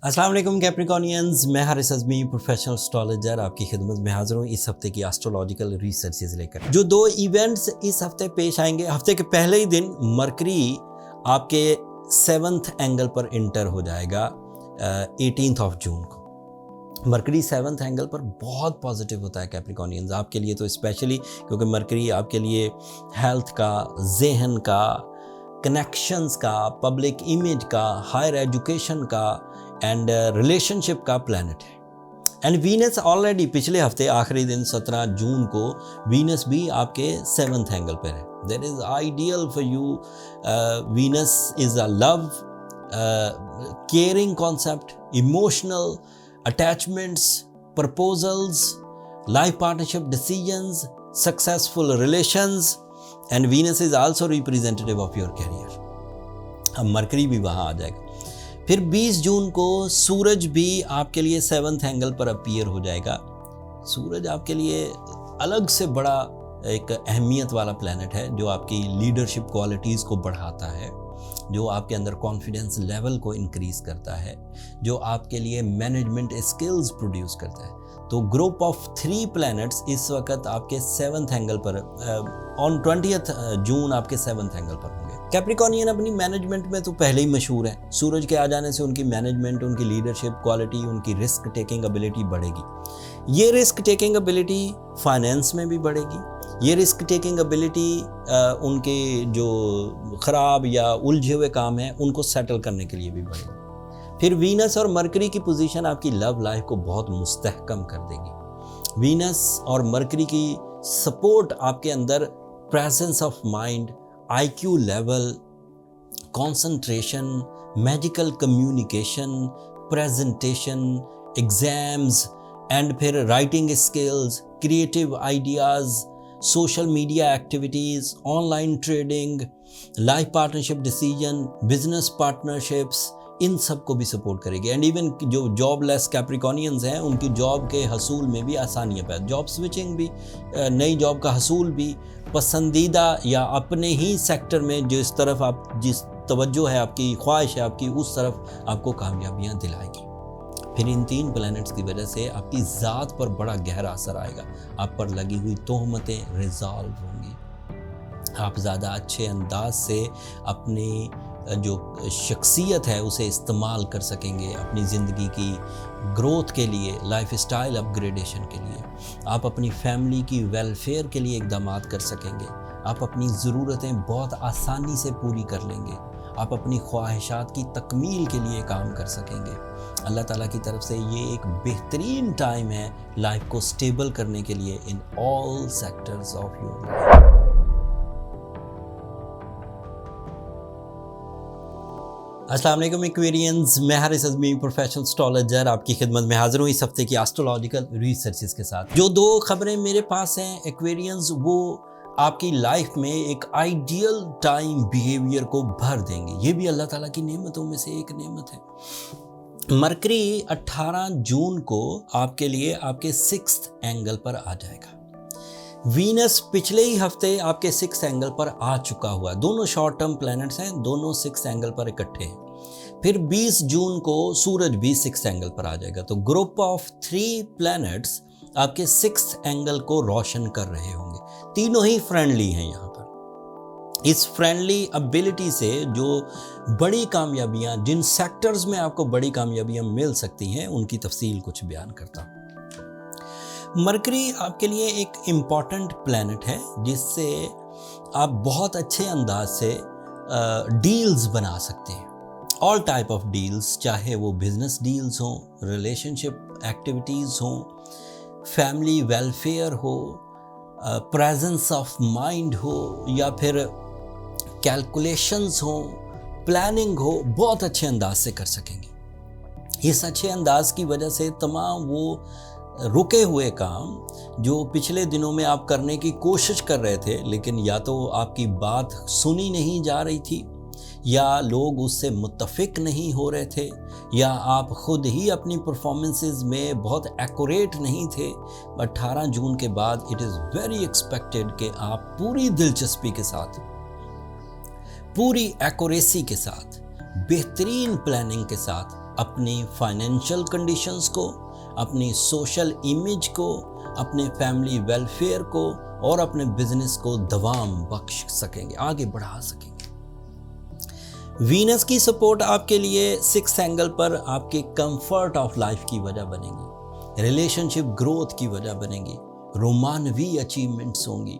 अस्सलाम वालेकुम कैप्रिकॉनियंस, मैं हारिस अज़मी प्रोफेशनल एस्ट्रोलॉजर आपकी खिदमत में हाज़िर हूँ इस हफ्ते की एस्ट्रोलॉजिकल रिसर्चेज लेकर। जो दो इवेंट्स इस हफ्ते पेश आएंगे, हफ्ते के पहले ही दिन मरकरी आपके 7th एंगल पर इंटर हो जाएगा 18th ऑफ जून को। मरकरी 7th एंगल पर बहुत पॉजिटिव होता है कैप्रिकॉनियंस आपके लिए, तो स्पेशली क्योंकि मरकरी आपके लिए हेल्थ का, जहन का, कनेक्शंस का, पब्लिक इमेज का, हायर एजुकेशन का एंड रिलेशनशिप का प्लैनेट है। एंड वीनस ऑलरेडी पिछले हफ्ते आखिरी दिन 17 जून को वीनस भी आपके 7th एंगल पर है। That is ideal for you. Venus is a love, caring concept, emotional attachments, proposals, life partnership decisions, successful relations, and Venus is also representative of your career. अब मरकरी भी वहाँ आ जाएगा। फिर 20 जून को सूरज भी आपके लिए 7th एंगल पर अपीयर हो जाएगा। सूरज आपके लिए अलग से बड़ा एक अहमियत वाला प्लैनेट है, जो आपकी लीडरशिप क्वालिटीज़ को बढ़ाता है, जो आपके अंदर कॉन्फिडेंस लेवल को इंक्रीज़ करता है, जो आपके लिए मैनेजमेंट स्किल्स प्रोड्यूस करता है। तो ग्रुप ऑफ 3 प्लैनेट्स इस वक्त आपके 7th एंगल पर ऑन 20th जून आपके 7th एंगल पर होंगे। कैप्रिकॉनियन अपनी मैनेजमेंट में तो पहले ही मशहूर है। सूरज के आ जाने से उनकी मैनेजमेंट, उनकी लीडरशिप क्वालिटी, उनकी रिस्क टेकिंग एबिलिटी बढ़ेगी। ये रिस्क टेकिंग एबिलिटी फाइनेंस में भी बढ़ेगी। ये रिस्क टेकिंग एबिलिटी उनके जो ख़राब या उलझे हुए काम हैं उनको सेटल करने के लिए भी बढ़ेगी। फिर वीनस और मरकरी की पोजीशन आपकी लव लाइफ को बहुत मुस्तहकम कर देगी। वीनस और मरकरी की सपोर्ट आपके अंदर presence of mind, IQ level, concentration, magical communication, presentation, exams and फिर writing skills, creative ideas, social media activities, online trading, life partnership decision, business partnerships, इन सब को भी सपोर्ट करेगी। एंड इवन जो जॉबलेस कैप्रिकॉनियंस हैं उनकी जॉब के हसूल में भी आसानियाँ पैदा, जॉब स्विचिंग भी, नई जॉब का हसूल भी, पसंदीदा या अपने ही सेक्टर में जिस तरफ आप जिस तवज्जो है आपकी, ख्वाहिश है आपकी, उस तरफ आपको कामयाबियाँ दिलाएगी। फिर इन 3 प्लैनेट्स की वजह से आपकी ज़ात पर बड़ा गहरा असर आएगा। आप पर लगी हुई तोहमतें रिजॉल्व होंगी। आप ज़्यादा अच्छे अंदाज से अपनी जो शख्सियत है उसे इस्तेमाल कर सकेंगे अपनी ज़िंदगी की ग्रोथ के लिए, लाइफ स्टाइल अपग्रेडेशन के लिए। आप अपनी फैमिली की वेलफेयर के लिए इक़दामात कर सकेंगे। आप अपनी ज़रूरतें बहुत आसानी से पूरी कर लेंगे। आप अपनी ख्वाहिशात की तकमील के लिए काम कर सकेंगे। अल्लाह ताला की तरफ से ये एक बेहतरीन टाइम है लाइफ को स्टेबल करने के लिए in all sectors of your life. अस्सलाम वालेकुम एक्वेरियंस, मैं हारिस अज़मी प्रोफेशनल एस्ट्रोलॉजर आपकी खिदमत में हाज़िर हूँ इस हफ्ते की एस्ट्रोलॉजिकल रिसर्चेस के साथ। जो 2 खबरें मेरे पास हैं एक्वेरियंस, वो आपकी लाइफ में एक आइडियल टाइम बिहेवियर को भर देंगे। ये भी अल्लाह ताला की नेमतों में से एक नेमत है। मरकरी 18 जून को आपके लिए आपके 6th एंगल पर आ जाएगा। वीनस पिछले ही हफ्ते आपके 6th एंगल पर आ चुका हुआ। दोनों शॉर्ट टर्म प्लैनेट्स हैं, दोनों 6th एंगल पर इकट्ठे हैं। फिर 20 जून को सूरज भी 6th एंगल पर आ जाएगा। तो ग्रुप ऑफ 3 प्लैनेट्स आपके 6th एंगल को रोशन कर रहे होंगे। तीनों ही फ्रेंडली हैं यहाँ पर। इस फ्रेंडली एबिलिटी से जो बड़ी कामयाबियाँ, जिन सेक्टर्स में आपको बड़ी कामयाबियाँ मिल सकती हैं, उनकी तफसील कुछ बयान करता हूँ। मरकरी आपके लिए एक इम्पॉर्टेंट प्लैनेट है जिससे आप बहुत अच्छे अंदाज से डील्स बना सकते हैं। ऑल टाइप ऑफ डील्स, चाहे वो बिजनेस डील्स हों, रिलेशनशिप एक्टिविटीज़ हों, फैमिली वेलफेयर हो, प्रेजेंस ऑफ माइंड हो, या फिर कैलकुलेशंस हो, प्लानिंग हो, बहुत अच्छे अंदाज से कर सकेंगे। इस अच्छे अंदाज की वजह से तमाम वो रुके हुए काम जो पिछले दिनों में आप करने की कोशिश कर रहे थे, लेकिन या तो आपकी बात सुनी नहीं जा रही थी, या लोग उससे मुत्तफिक नहीं हो रहे थे, या आप ख़ुद ही अपनी परफॉर्मेंसेस में बहुत एक्यूरेट नहीं थे। 18 जून के बाद इट इज़ वेरी एक्सपेक्टेड कि आप पूरी दिलचस्पी के साथ, पूरी एक्यूरेसी के साथ, बेहतरीन प्लानिंग के साथ अपनी फाइनेंशियल कंडीशंस को, अपनी सोशल इमेज को, अपने फैमिली वेलफेयर को और अपने बिजनेस को दवाम बख्श सकेंगे, आगे बढ़ा सकेंगे। वीनस की सपोर्ट आपके लिए 6th एंगल पर आपके कंफर्ट ऑफ लाइफ की वजह बनेगी, रिलेशनशिप ग्रोथ की वजह बनेगी, रोमानवी अचीवमेंट्स होंगी,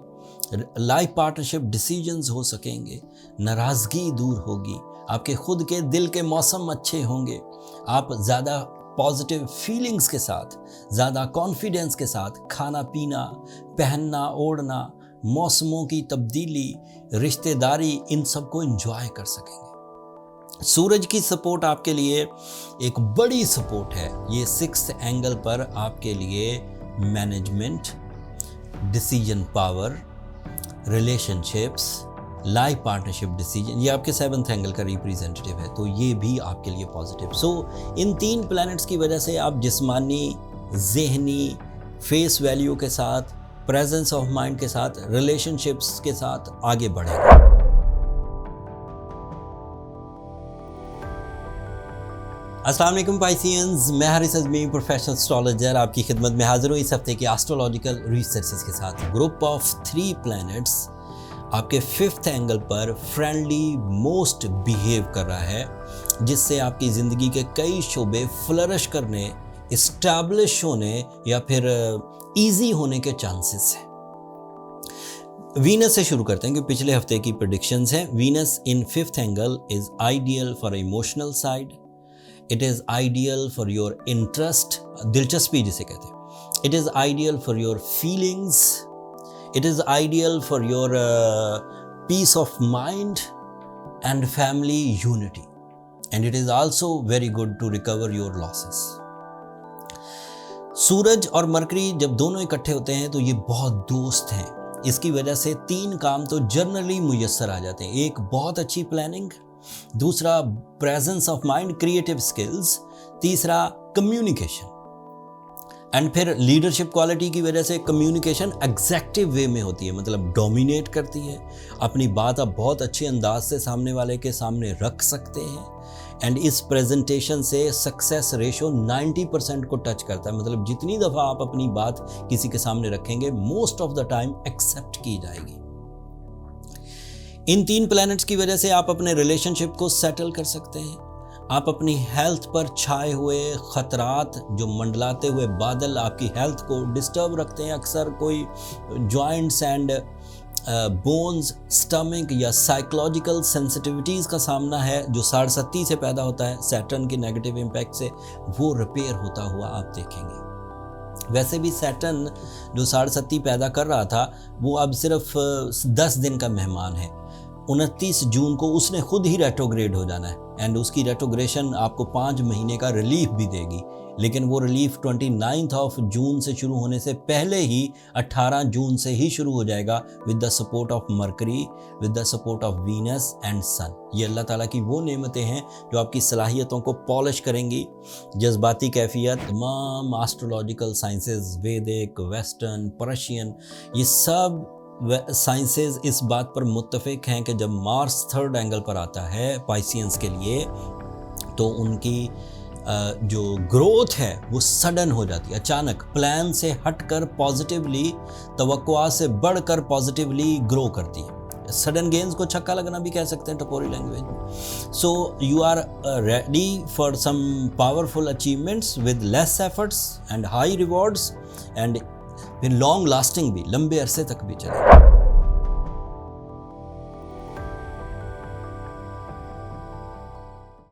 लाइफ पार्टनरशिप डिसीजंस हो सकेंगे, नाराज़गी दूर होगी, आपके खुद के दिल के मौसम अच्छे होंगे, आप ज़्यादा पॉजिटिव फीलिंग्स के साथ, ज़्यादा कॉन्फिडेंस के साथ खाना पीना, पहनना ओढ़ना, मौसमों की तब्दीली, रिश्तेदारी, इन सब को एंजॉय कर सकेंगे। सूरज की सपोर्ट आपके लिए एक बड़ी सपोर्ट है। ये 6th एंगल पर आपके लिए management, decision power, relationships, life partnership decision, ये आपके 7th एंगल का रिप्रेजेंटेटिव है, तो ये भी आपके लिए पॉजिटिव। सो इन 3 प्लैनेट्स की वजह से आप जिस्मानी, ज़हनी, फेस वैल्यू के साथ, प्रेजेंस ऑफ माइंड के साथ, रिलेशनशिप्स के साथ आगे बढ़ेंगे। अस्सलाम वालेकुम पाइसियंस, मैं हारिस अज़मी प्रोफेशनल एस्ट्रोलॉजर आपकी खिदमत में हाजिर हूँ इस हफ्ते के एस्ट्रोलॉजिकल रिसर्चेस के साथ। ग्रुप ऑफ 3 प्लैनेट्स आपके 5th एंगल पर फ्रेंडली मोस्ट बिहेव कर रहा है, जिससे आपकी ज़िंदगी के कई शोबे फ्लरिश करने, इस्टेब्लिश होने या फिर इजी होने के चांसेस हैं। वीनस से शुरू करते हैं कि पिछले हफ्ते की प्रेडिक्शंस हैं। Venus in 5th angle is ideal for emotional side, it is ideal for your interest, दिलचस्पी जिसे कहते हैं, it is ideal for your feelings, it is ideal for your peace of mind and family unity, and it is also very good to recover your losses. सूरज और mercury जब दोनों इकट्ठे होते हैं तो ये बहुत दोस्त हैं। इसकी वजह से 3 काम तो जनरली मुयस्सर आ जाते हैं। एक, बहुत अच्छी प्लानिंग, दूसरा presence of mind, creative skills, तीसरा कम्युनिकेशन। एंड फिर लीडरशिप क्वालिटी की वजह से कम्युनिकेशन एग्जैक्टिव वे में होती है, मतलब डोमिनेट करती है। अपनी बात आप बहुत अच्छे अंदाज से सामने वाले के सामने रख सकते हैं। एंड इस प्रेजेंटेशन से सक्सेस रेशो 90% को टच करता है, मतलब जितनी दफ़ा आप अपनी बात किसी के सामने रखेंगे most of the time accept की जाएगी। इन 3 प्लैनेट्स की वजह से आप अपने रिलेशनशिप को सेटल कर सकते हैं। आप अपनी हेल्थ पर छाए हुए खतरात, जो मंडलाते हुए बादल आपकी हेल्थ को डिस्टर्ब रखते हैं, अक्सर कोई जॉइंट्स एंड बोन्स, स्टमक या साइकोलॉजिकल सेंसिटिविटीज़ का सामना है जो 67 से पैदा होता है सैटर्न के नेगेटिव इम्पैक्ट से, वो रिपेयर होता हुआ आप देखेंगे। वैसे भी सैटर्न जो 67 पैदा कर रहा था वो अब सिर्फ 10 दिन का मेहमान है। 29 जून को उसने खुद ही रेट्रोग्रेड हो जाना है एंड उसकी रेट्रोग्रेशन आपको 5 महीने का रिलीफ भी देगी, लेकिन वो रिलीफ 29 जून से शुरू होने से पहले ही 18 जून से ही शुरू हो जाएगा with the support of Mercury, with the support of Venus and Sun. ये अल्लाह ताला की वो नेमतें हैं जो आपकी सलाहियतों को पॉलिश करेंगी। जज्बाती कैफियत, तमाम एस्ट्रोलॉजिकल साइंसेज, वैदिक, वेस्टर्न, पर्शियन, ये सब साइंसेज इस बात पर मुत्तफिक हैं कि जब मार्स 3rd एंगल पर आता है पाइसियंस के लिए तो उनकी जो ग्रोथ है वो सडन हो जाती है, अचानक प्लान से हटकर पॉजिटिवली, तवक्कुआ से बढ़कर पॉजिटिवली ग्रो करती है। सडन गेन्स को छक्का लगना भी कह सकते हैं टपोरी लैंग्वेज में। So you are ready for some powerful achievements with less efforts and high rewards and फिर लॉन्ग लास्टिंग भी, लंबे अरसे तक भी चले।